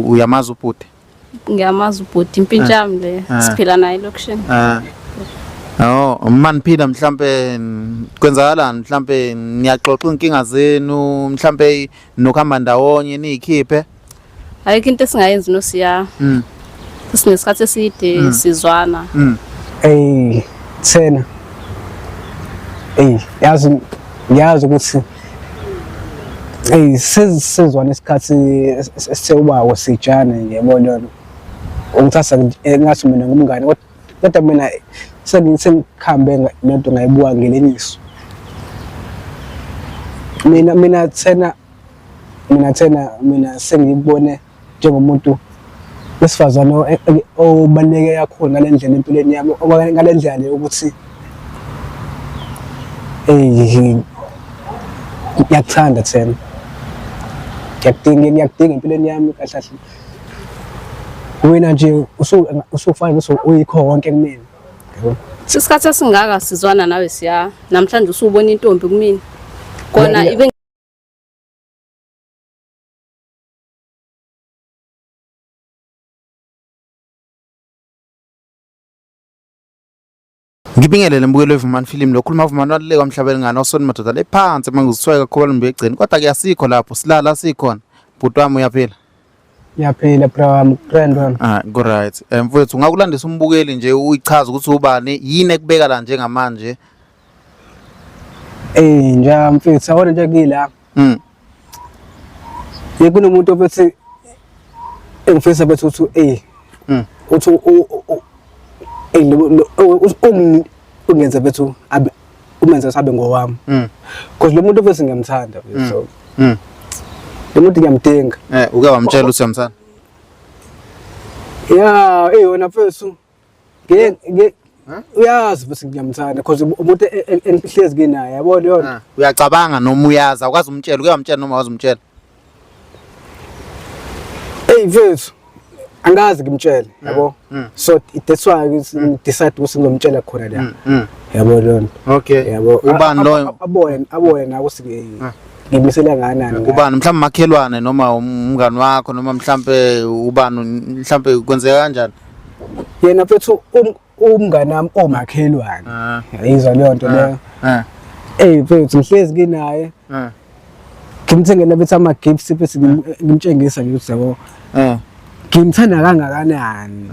uyamaza ubhuti? Ngiyamaza ubhuti impintshami yami le siphila naye lokushini. Oh, maniphila mhlambe kwenzakalani mhlambe niyaxoxa inkinga zenu mhlambe nokuhamba ndawonye niyikhiphe? Ayikho into esingayenzi noSiya. Sinesikhathi eside sizwana. Thena. Yazi ukuthi sizwana isikhathi sewubawo sijana yabona ungithatha ngathi mina ngumngane kodwa mina sengikhambe nento ngayibuka ngeleniso mina sengibone njengomuntu wesifazana obaleke kakhulu ngalendlela empilweni yami ngalendlela le ukuthi ngiyakuthanda Thena ngiyakudinga empilweni yami kahle wena nje usufana uyikho konke kumina yabo Sisikhathi esingaka sizwana nawe Siya namhlanje usubona intombi kumina kona ibe Ngibingelele mbukelo weVumani Film lokhuluma uVumani waleka emhlabeni ngana osoni madoda lephansi mangizisweka khoba mbe egcini kodwa kuyasikho lapho silala sikhona bhuti wami uyaphila Ngiyaphila bro friend. Go right. Mfowethu ngakulandisa umbukeli nje uyichaza ukuthi ubani yini ekubeka la njengamanje. Nja mfethu awona nje kila. Kunomuntu obethi engifisa bethi uthi uthi ungenza bethu umenza sabe ngowami. Because lo muntu bese ngiyamthanda so. Lo muntu ngiyamdinga. Uke wamtshela ukuthi uyamthanda? Yeah, wena mfethu. Uyazi bese ngiyamthanda because umuntu enhlezi kinaye yabona yona. Uyacabanga noma uyazi akwazi umtshela uke wamtshela noma akwazi umtshela? Mfethu. Angazi ngimtshele yabo so that's why decide ukuthi ngizomtshela khona la yabo lona okay yabo ubani lo abone na ukuthi ngimisela kanani ubani mhlawumbe makhelwane noma umngani wakho noma mhlawumbe ubani mhlawumbe kwenzeka kanjani yena mfethu umngani nami omakhelwane yizwa leyo nto leyo mfethu ngihlezi kinaye ngimthengela bethi ama gifts bese ngimtshengisa ukuthi yabo ngimthanda kangakanani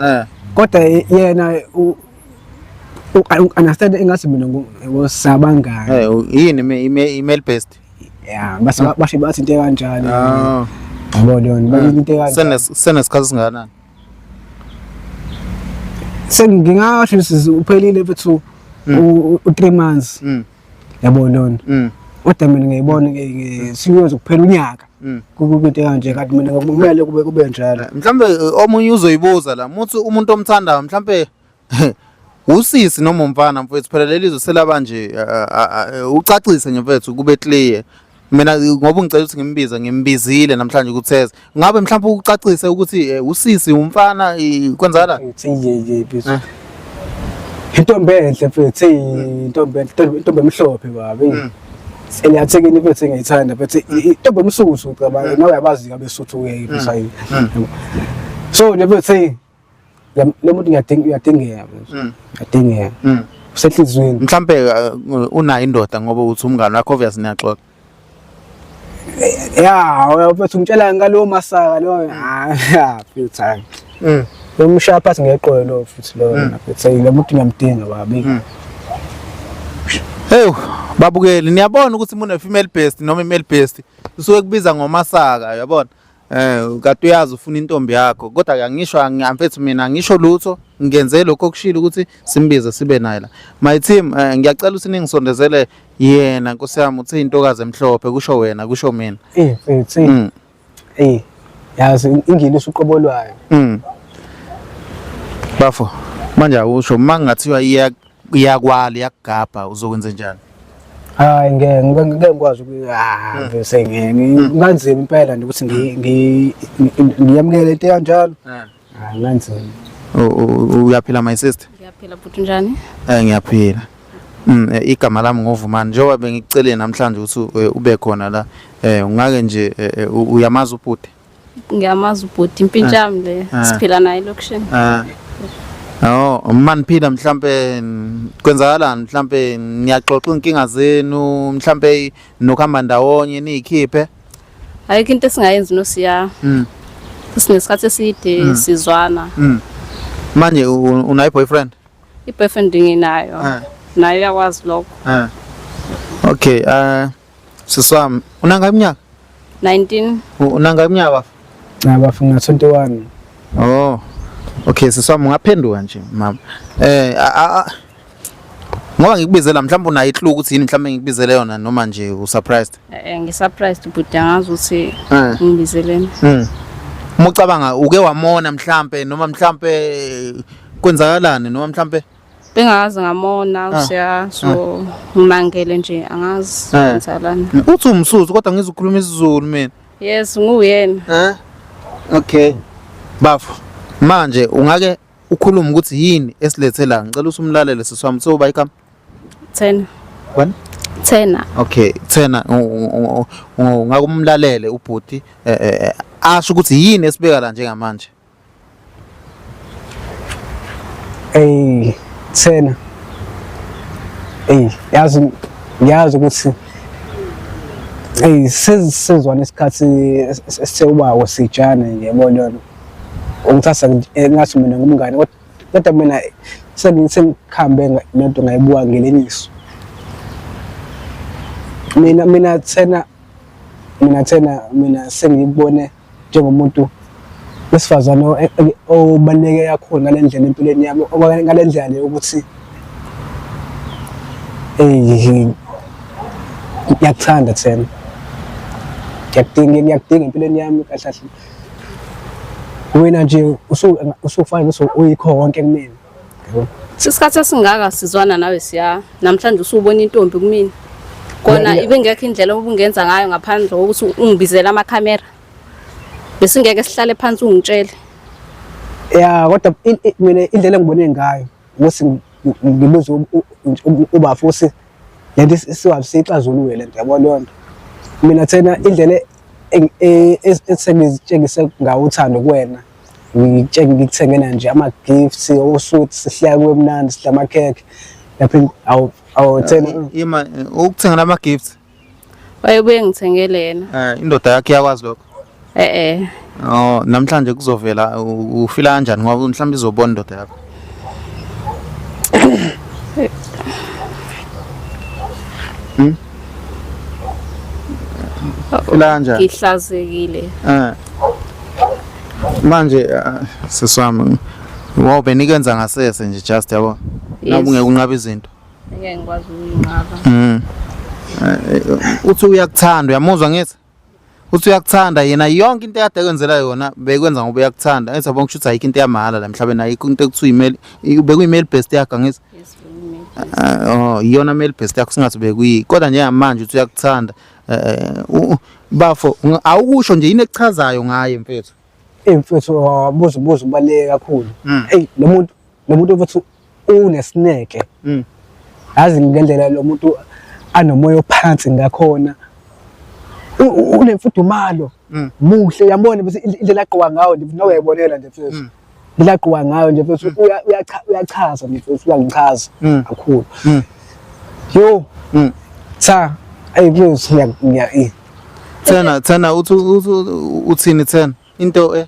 kodwa yena understand engathi mina ngosabangani yini email based yeah basho bathi into kanjani yabona yona into kanjani senesikhathi singanani sengingasho uphelile bethu u3 months yabona yona kodwa mina ngiyibona siyoze kuphela unyaka kukunto kanje kanti mina kumele kube njalo mhlambe omunye uzoyibuza la muthi umuntu omthandayo mhlambe usisi noma umfana mfowethu phela lelizo selaba nje ucacise nje mfowethu kube clear mina ngoba ngicela ukuthi ngimbizile namhlanje ukutheza ngabe mhlambe ucacise ukuthi usisi umfana kwenzakala bizo intombi enhle mfowethu intombi emhlophe babe Eliyathekeni bethu engiyithanda bethu intombi emsusu cabanga nawe uyabazi abesuthu ke ibisayini so nebethu lo muntu uyadingeka uyadingeka usehlizweni mhlambe unayo indoda ngoba uthi umngane wakho obvious niyaxoxa yeah bethu umtshela ngalo masaka lo feel time lo mshapa singeqolo lo futhi lo bethu lo muntu ngiyamdinga babi Hey babukeli niyabona ukuthi mune female based noma male based usuke kubiza ngomasaka yabona kade uyazi ufuna intombi yakho kodwa ayangisho ngiyamfethu mina ngisho lutho ngenze lokho okushilo ukuthi simbize sibe naye la my team ngiyacela ukuthi ningisondezele yena nkosi yami uthi intokazi emhlophe kusho wena kusho mina yazi ingilisa uqobolwayo bafo manje usho mangathiwa iyakwala yakugabha uzokwenza njani hayi ngeke ngikwazi bese nganzima impela nje ukuthi ngiyamukele into kanjalo nganzima uyaphila my sister Ngiyaphila futhi njani ngiyaphila igama lami ngoVumani njengoba bengicele namhlanje ukuthi ube khona la ungake nje uyamaza ubhuti ngiyamazi ubhuti impintshami yami le siphila nayo lokushini. Oh, maniphila mhlambe kwenzakalani mhlambe niyaxoxa inkinga zenu mhlambe nokuhamba ndawonye niyikhiphe? Ayikho into esingayenzi noSiya. Sinesikhathi eside sizwana. Manje unayi boyfriend? I-boyfriend nginayo. Nayo yakwazi lokho. Okay, siswami unanga iminyaka? 19. Unanga iminyaka? Abafuna 21. Oh. Okay, siswami ungaphenduka nje mama. Ngoba ngikubizela mhlawumbe unayo ihluku ukuthi yini mhlawumbe ngikubizele yona noma nje usurprised? Ngisurprised but angazi ukuthi ngibizeleni. Uma ucabanga uke wamona mhlawumbe noma mhlawumbe kwenzakalani noma mhlawumbe bengazi ngamona uSiya so ngimangele nje angazi kwenzakalani. Uthi umsuzu kodwa ngizokhuluma isiZulu mina. Yes, nguyena. Okay. Bafu. Manje ungake ukhuluma ukuthi yini esilethe la ngicela usumlalele siswami so bayikama 10. 1 10. Okay 10 ngakumlalele ubhuti asho ukuthi yini esibeka la njengamanje. 10 yazi ukuthi sizwana isikhathi sewubawo sijane yabona ungithatha ngathi mina ngumngane kodwa mina sengikhambe nento ngayibuka ngeleniso mina sengibone njengomuntu wesifazana obaleke kakhulu ngalendlela empilweni yami ngalendlela le ukuthi ngiyakuthanda Thena ngiyakudinga empilweni yami kahle wena nje usufana uyikho konke kumina. Sisikhathi esingaka sizwana nawe Siya. Namhlanje usubona intombi kumina. Kona ibengekho indlela obungenza ngayo ngaphandle kokuthi ungibizela amakhamera. Bese ngeke sihlale phansi ungitshele. Ya kodwa mina indlela engibone ngayo ukuthi ngibuze uba futhi lento siwasixazulule lento yabona lonto. Mina Thena indlela esengizitshengise ngawo uthando kuwena ngikuthengena nje ama gifts osuthi sihlaya kwemnandi sidla amakhekhe lapha awu Thena ima ukuthengela ama gifts wayebuye ngithengele yena. Indoda yakhe yakwazi lokho? Oh namhlanje kuzovela ufila kanjani ngoba mhlawumbe izobona indoda yakho? Ulanja ngihlazekile manje siswami wobe nikwenza ngasese nje just yabo nabu ngeke unqabe izinto ngeke ngikwazi ukuyinqaba. Uthi uyakuthanda uyamuzwa ngithi uthi uyakuthanda yena yonke into ekade kwenzela yona bekwenza ngoba uyakuthanda enza bonke ukuthi ayikho into yamahala la emhlabeni ayikho into ekuthiwa email bekuyemail based yakho ngithi iyona mail based yakho singathi bekuyi kodwa njengamanje uthi uyakuthanda bafo awukusho nje yini ekuchazayo ngaye mfethu? Mfethu wabuza ubaleke kakhulu. Lo muntu futhi unesineke. Yazi ngendlela lo muntu anomoya ophansi ngakhona. Unemfudumalo muhle yabona bese indlela aqoka ngayo nje nawe uyayibonela nje mfethu. Indlela aqoka ngayo nje mfethu uyachaza nje mfethu uyangichaza kakhulu. Yo mfethu ngiya Thena uthini Thena into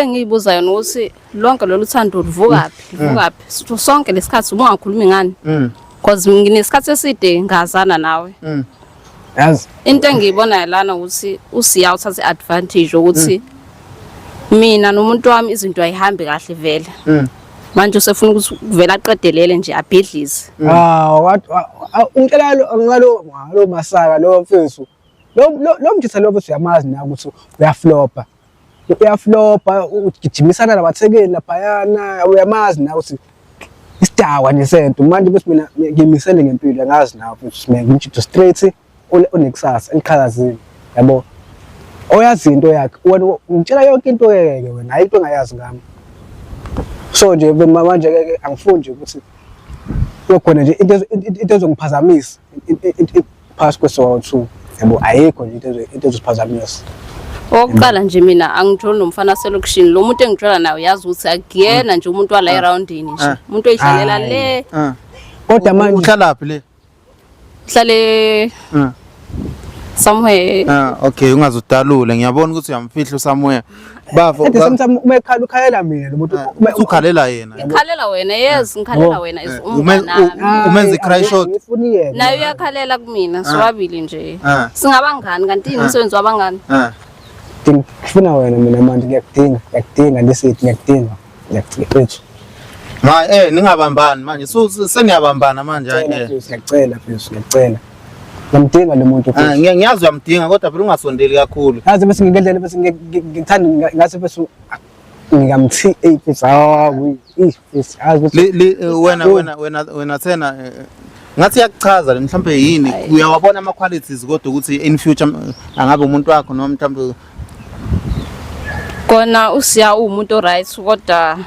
engiyibuzayo nokuthi lonke lolu thando livukaphi sonke lesikhathi uma ungakhulumi ngani because nginesikhathi eside ngazana nawe. Yazi into engiyibona lana ukuthi uSiya uthatha advantage ukuthi mina nomuntu wami izinto ayihambi kahle vele manje usefuna ukuthi kuvela aqedelele nje abhedlize. Ungicela ngalo masaka lo mfethu lo mjitha lo futhi uyamazi na ukuthi uyaflopa ugijimisana nabathekeli laphayana uyamazi na ukuthi isidawa nje sento manje bese mina ngimisele ngempilo ngazi na futhi ngimjitha straight onekusasa eliqhakazini yabo oyazi into yakhe wena ungitshela yonke into yeke wena ayikho engayazi ngami so nje manje ke angifuni nje ukuthi kukhona nje into ezongiphazamisa phakathi kweso2 yabo ayikho nje into ezoziphazamisa. Okokuqala nje mina angijoli nomfana selokishini lo muntu engijola nayo yazi ukuthi akuyena nje umuntu wala eroundini nje umuntu oyidlalela le kodwa manje uhlalaphi le hlale somewhere okay ungazudalule ngiyabona ukuthi uyamfihla somewhere bafo ethi sometimes uma ekhala ukhalela mina lo muntu ukhalela yena ngikhalela wena yes ngikhalela wena is umnganami umenza i-cry shot ngifuni yena nayo uyakhalela kumina sobabili nje singabangani kanti umsebenzi wabangani ngifuna wena mina manje ngiyakudinga lisithi ngiyakudinga ngiyakudinga ma ningabambani manje seniyabambana manje ngiyacela phezulu ngiyacela ngimdinga lo muntu phezulu ngiyazi uyamdinga kodwa phela ungasondeli kakhulu yazi bese ngingendlela bese ngithanda ngase bese ngingamthi phezulu hawu wena thena ngathi yakuchaza mhlawumbe yini uyawabona ama qualities kodwa ukuthi in future angabe umuntu wakho noma mhlawumbe kona usiya umuntu right kodwa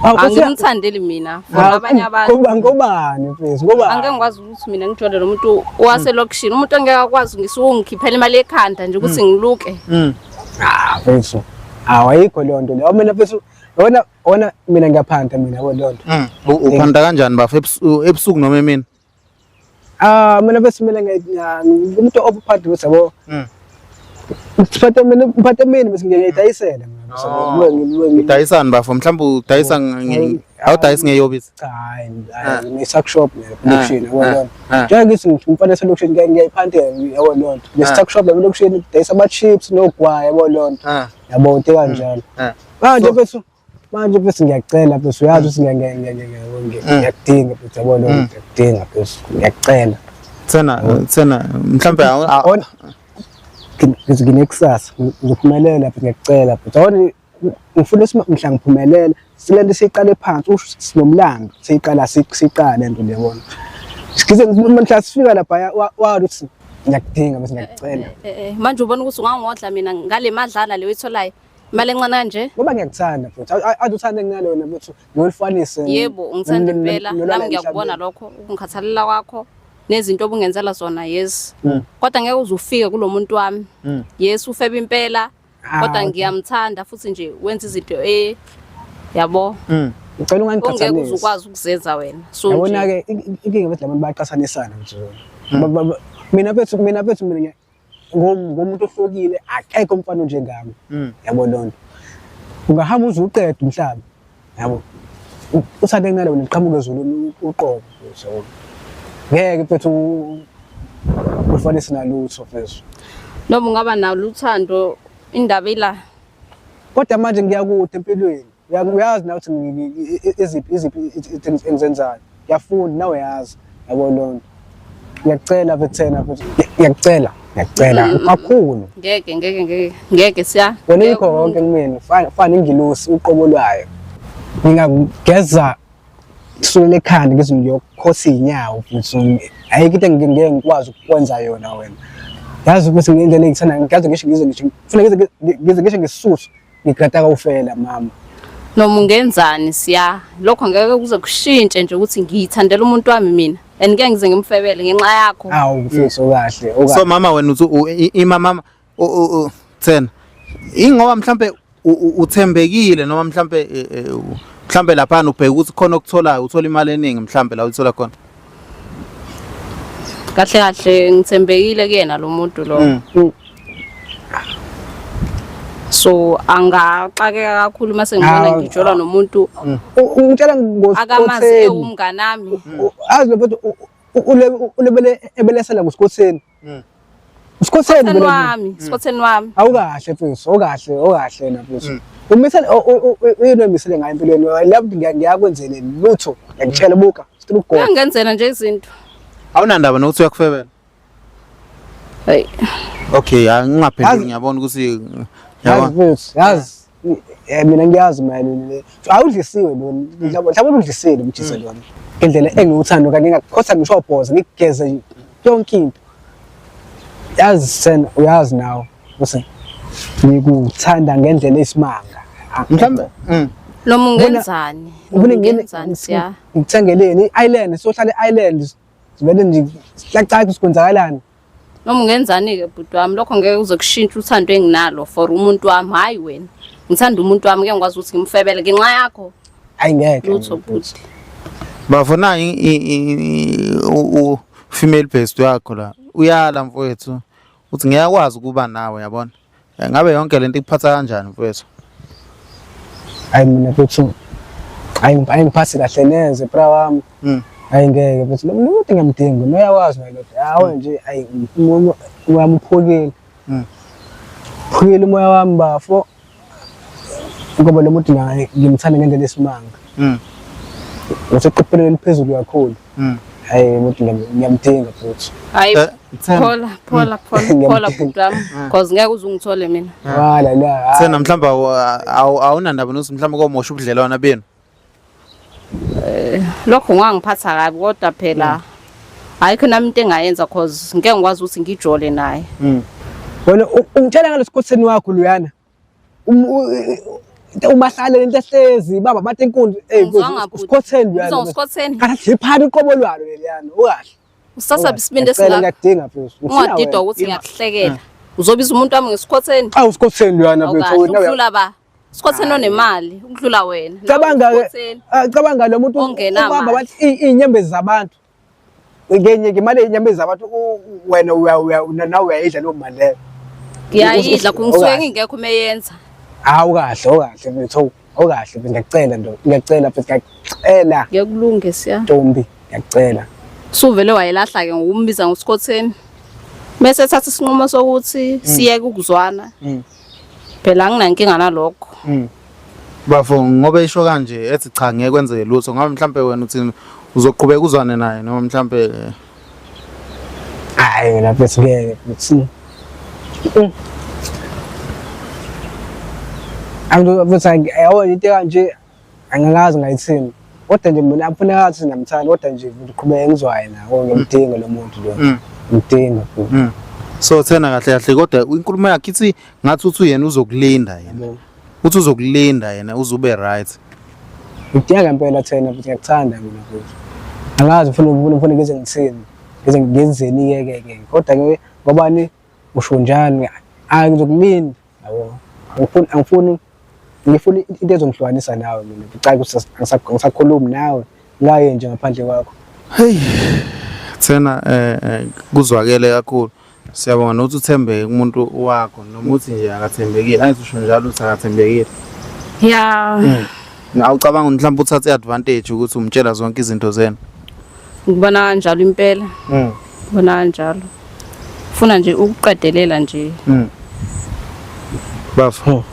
angimthandeli mina for abanye abantu ngobani phezulu ngoba angeke ngikwazi ukuthi mina ngijole lo muntu waselokishini umuntu engeke akwazi ngisungikhiphela imali ekhanda nje ukuthi ngiluke phezulu awayikho leyo nto leyo mina phezulu wona mina ngiyaphanda mina leyo nto uphanda kanjani bafo ebusuku noma emini mina bese mina ngumuntu ophathi bese yabo Mphathe mina bese ngiyayidayisela mina ngidayisana bafo mhlawumbe udayisa awudayisi ngeyobisi hayi ngi-tuck shop ne-production yabona njengokuthi ngimfanele selection ngiyayiphandela yabona ngi-tuck shop ne-production ngidayisa ama-chips nogwayi yabona yabo into kanjalo manje bese ngiyacela bese uyazi ukuthi ngiyakudinga bese yabona ngiyakudinga bese ngiyacela thena mhlawumbe nginekusasa ngizophumelela phela ngiyacela but awona ngifuna mhla ngiphumelela silento siyiqale phansi usho sinomlando siyiqala siqale into leyona sikize mhla sifika lapha wathi ukuthi ngiyakudinga bese ngiyacela manje ubona ukuthi ungangodla mina ngale madlala le oyitholayo imali encane kanje ngoba ngiyakuthanda futhi aduthanda nginalona futhi ngolifanise yebo ungithanda impela nami ngiyakubona lokho ukungikhathalela kwakho nezinto obungenzela zona yes kodwa ngeke uzufike kulomuntu wami yes ufebe impela kodwa ngiyamthanda futhi nje wenza izinto yabo ngicela ungangikhathalisi ungeke uzukwazi ukuzenza wena so yabona ke inkinga bethi labantu bayaqasanisana nje mina ngomuntu ohlukile akekho umfana njengami yabo lonto ungahamba uzuqeda umhlaba yabo uthande kunalo neqhamuke ezulu uqobo so ngeke mfethu ufanele nalutho mfethu noma ungaba nalo uthando indaba ila kodwa manje ngiyakude empilweni uyazi na ukuthi iziphi engizenzayo ngiyafunda nawe yazi yabo lonto ngiyacela bethena futhi ngiyacela kakhulu ngeke siya wena ikho konke kumina fana ingilosi uqobo lwayo ngingageza kusukela ekhanda ngize ngiyokhosa inyawo futhi ayikho into ngeke ngikwazi ukwenza yona wena yazi ukuthi ngendlela engithanda ngiyazi ngisho kufanele ngize ngisisusu ngigada kawufela mama noma ungenzani siya lokho ngeke kuze kushintshe nje ukuthi ngiyithandela umuntu wami mina ngeke ngize ngimfebele ngenxa yakho awu mfethu kahle so mama wena uthi imama thena ingoba mhlambe uthembekile noma mhlambe lapha ubheka ukuthi khona okutholayo uthola imali eningi mhlambe la uthola khona kahle ngithembekile kuyena lo muntu lo so angaxakeka kakhulu mase ngibona ngijola nomuntu ngitshela ngoScotseni akamazi umnganami azi lo ulebele ebelesela ngoScotseni uScotseni wami awukahle mfethu okahle na mfethu umisele uyinemisele ngayo empilweni lapho ngiyakwenzele lutho ngiyakutshela buka still go ngenzela nje izinto awunandaba nokuthi uyakufebela hey okay ngingaphenduli ngiyabona ukuthi yazi mina ngiyazi manje awudlisiwe lo mhlawumbe udlisile umthise lona ngendlela engiwuthanda kanye ngakhosa ngisho bhoza ngigeze yonke into yazi sen uyazi nawe ukuthi ngikuthanda ngendlela esimanga mhlambe noma ungenzani siya ngithengeleni i-island sohlala i-island sivele nje sihlacaka sikwenzakalani noma ungenzani-ke bhuti wami lokho ngeke uzokushintsha uthando enginalo for umuntu wami hhayi wena ngithanda umuntu wami ngeke ngikwazi ukuthi ngimfebele ngenxa yakho Hayi ngeke. lutho bhuti. Bafuna u-female based wakho la uyala mfowethu uthi ngiyakwazi ukuba nawe yabona. Ngabe yonke lento ikuphatha kanjani mfowethu? Hayi mina mfethu ayingiphathi kahle neze bra wami. Hayi ngeke mfethu lo muntu ngiyamdinga noyawazi ngalokho. Hawe nje ayi wami uphokile. Phokile umoya wami bafo. Ngoba lo muntu ngimthanda ngendlela esimanga. Useqophelweni eliphezulu kakhulu. Hayi umuntu ngiyamdinga futhi. Hayi phola bhuti wami because ngeke uze ungithole mina. Wala la. Sena mhlamba awunandaba nokuthi mhlamba komosha ubudlelwana benu. Lokho ngangiphatha kabi kodwa phela ayikho nami into engayenza cause ngeke ngikwazi ukuthi ngijole naye. Wena ungitshela ngalesikhotheni wakho luyana. Umahlale lento ehlezi baba bathi inkundla usikhotheni luyana. Usikhotheni. Kanti phana iqobo lwalo leliyana ukahle. Usasaba isibindi esingaka. Ngiyadinga futhi. Ungadidwa ukuthi ngiyakuhlekela. Uzobiza umuntu wami ngesikhotheni. Awu usikhotheni luyana mfethu. Ukudlula ba. Sikhotheni onemali ukudlula wena. Cabanga lo muntu ubamba bathi inyembezi zabantu. Ngenye imali inyembezi zabantu wena nawe uyayidla lo mali leyo. Ngiyayidla kungisuke ngingekho meyenza. Hawu kahle mfethu. Okahle ngiyacela ndo. Ngiyacela mfethu ngiyacela. Ngiyakulunge siya. Ntombi ngiyacela. Suvele wayelahla ke ngokumbiza ngosikhotheni. Mase thatha isinqumo sokuthi siyeke ukuzwana. Phela anginankinga nalokho. Bafo ngoba isho kanje ethi cha ngeke kwenzeke lutho ngabe mhlambe wena uthi uzoqhubeka uzwane naye noma mhlambe hayi lapho ngeke uthi Angizothi ayawona into kanje angikazi ngayithini. Kodwa nje mina afuna ngathi namthanda kodwa nje ngiqhubeke ngizwaye nawo ngimdinga lo muntu lo. Ngidinga. So thena kahle kodwa inkulumo yakhe ithi ngathi uthi yena uzokulinda yena. Uthi uzokulinda yena uzube right. Ngidinga impela thena futhi ngiyakuthanda mina futhi. Angazi ufuna ngeze ngithini. Ngenzeni ke kodwa ngobani usho njani ngizokulinda yabo. Ngifuna into ezongihlukanisa nawe mina. Ngicela ngisakhuluma nawe ngaye nje ngaphandle kwakho. Hey thena kuzwakele kakhulu. Siyabonga nokuthi uthembeke kumuntu wakho noma uthi nje akathembekile ayisho njalo uthi akathembekile. Yeah. Awucabanga mhlawumbe uthathe advantage ukuthi umtshela zonke izinto zena. Ngibona kanjalo impela. Ngibona kanjalo. Ufuna nje ukuqedelela nje. Bafo.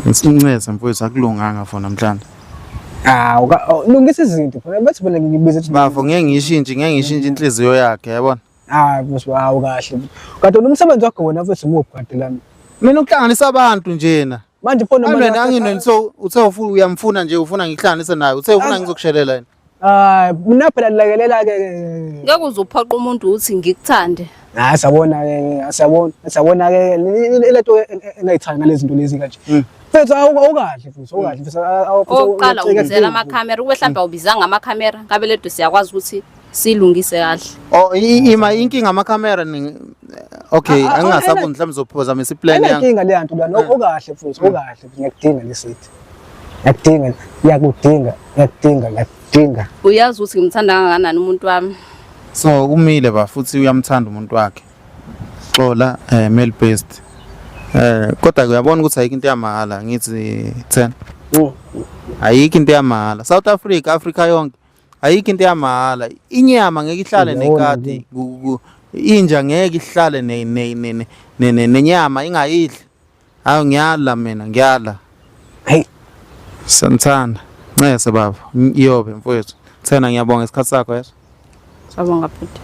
Ngisinceze mfowethu akulunganga for namhlanje. Lungisa izinto bathi bona ngibize ukuthi bafo ngeke ngishintshe inhliziyo yakhe yabona. Hawu kahle. Kanti umsebenzi wakho wena mfethu umuphi kanti lami? Mina ukuhlanganisa abantu njena. Manje phone manje angino so uthe ufuna uyamfuna nje ufuna ngihlanganise naye uthe ufuna ngizokushelela yena. Mina phela nilekelela ke. Ngeke uzophoqa umuntu uthi ngikuthande. Siyabona ke lento engayithanda ngalezi zinto lezi kanje. Mfethu awukahle futhi oqala ungizela amakhamera ube mhlawumbe awubizanga amakhamera ngabe ledo siyakwazi ukuthi silungise kahle. Ima inkinga amakhamera okay angingasaboni mhlawumbe uzophoza mesiplan yangu. Inkinga le nto lana okahle futhi okahle ngiyakudinga lesithi. Ngiyakudinga. Uyazi ukuthi ngimthanda kangakanani umuntu wami. So kumile ba futhi uyamthanda umuntu wakhe. Xola male based. Kodwa uyabona ukuthi ayikho into yamahala ngithi 10. Ayikho into yamahala. South Africa yonke ayikho into yamahala. Inyama ngeke ihlale nekati. Inja ngeke ihlale nenyama ingayidli. Hayi ngiyala mina ngiyala. Hey. Santhana. Ncese baba. Iyobe mfowethu. Thena ngiyabonga isikhatsi sakho yeso. Sabonga futhi.